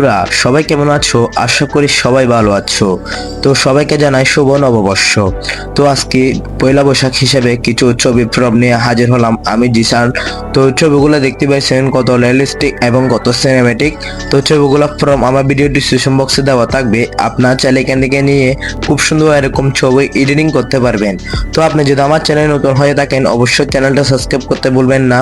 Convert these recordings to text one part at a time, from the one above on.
বন্ধুরা সবাই কেমন আছো? আশা করি সবাই ভালো আছো। তো সবাইকে জানাই শুভ নববর্ষ। তো আজকে পয়লা বৈশাখ হিসেবে কিছু ছবি ফ্রম নিয়ে হাজির হলাম আমি জিসান। তো ছবিগুলো দেখতে পাইছেন কত রিয়েলিস্টিক এবং কত সিনেমেটিক। তো ছবিগুলো ফ্রম আমার ভিডিও ডিসক্রিপশন বক্সে দেওয়া থাকবে, আপনার চাইলে এখান থেকে নিয়ে খুব সুন্দর এরকম ছবি এডিটিং করতে পারবেন। তো আপনি যদি আমার চ্যানেল নতুন হয়ে থাকেন অবশ্যই চ্যানেলটা সাবস্ক্রাইব করতে ভুলবেন না।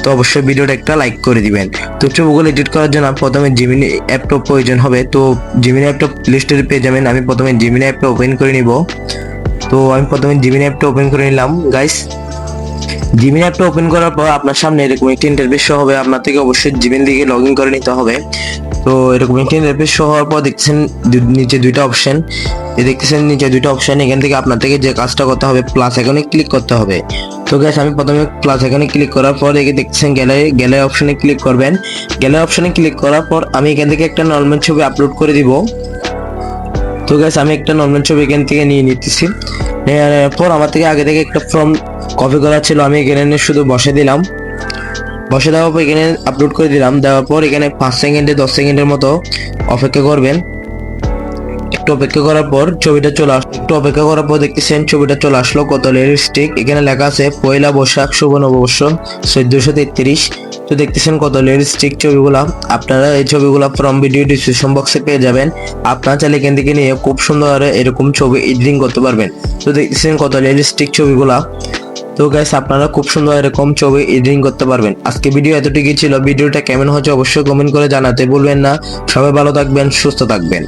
তো অবশ্যই ভিডিওটা একটা লাইক করে দিবেন। তো ছবিগুলো এডিট করার জন্য প্রথমে জিমিনি অ্যাপটা প্রয়োজন হবে। তো জিমিনি অ্যাপটা প্লে স্টোরে পেয়ে যাবেন। আমি প্রথমে জিমিনি অ্যাপটা ওপেন করে নিব। তো আমি প্রথমে জিমিনি অ্যাপটা ওপেন করে নিলাম গাইস। জিমিনি অ্যাপটা ওপেন করার পর আপনার সামনে এরকম একটি ইন্টারফেস শো হবে। আপনার থেকে অবশ্যই জিমেল দিয়ে লগ ইন করে নিতে হবে। তো এরকম একটি ইন্টারফেস শো হওয়ার পর দেখছেন নিচে দুইটা অপশন, এখান থেকে আপনার থেকে যে কাজটা করতে হবে প্লাস আইকনে ক্লিক করতে হবে। তো গাইস আমি প্রথমে প্লাস আইকনে ক্লিক করার পর দেখছেন গ্যালারি অপশনে ক্লিক করবেন। গ্যালারি অপশনে ক্লিক করার পর আমি এখান থেকে একটা নরমাল ছবি আপলোড করে দিব। তো গাইস আমি একটা নরমাল ছবি এখান থেকে নিয়ে নিতেছি। নেওয়ার পর আমার থেকে আগে থেকে একটা ফর্ম কপি করা ছিল, আমি এখানে শুধু বসে দিলাম। বসে দেওয়ার পর এখানে আপলোড করে দিলাম। দেওয়ার পর এখানে 5 সেকেন্ডে 10 সেকেন্ডের মতো অপেক্ষা করবেন। একটু অপেক্ষা করার পর দেখতেছেন ছবিটা চলে আসলো কত রিয়েলিস্টিক। এখানে লেখা আছে পয়লা বৈশাখ শুভ নববর্ষ 1433। তো দেখতেছেন কত রিয়েলিস্টিক ছবিগুলা। আপনারা এই ছবিগুলা ফ্রম ভিডিও ডিসক্রিপশন বক্সে পেয়ে যাবেন। আপনারা চাইলে এখান থেকে নিয়ে খুব সুন্দর এরকম ছবি এডিটিং করতে পারবেন। তো দেখতেছেন কত রিয়েলিস্টিক ছবিগুলা। তো গাইস আপনারা খুব সুন্দর এরকম ছবি এডিটিং করতে পারবেন। আজকে ভিডিও এতটুকুই ছিল। ভিডিওটা কেমন হচ্ছে অবশ্যই কমেন্ট করে জানাতে ভুলবেন না। সবাই ভালো থাকবেন, সুস্থ থাকবেন।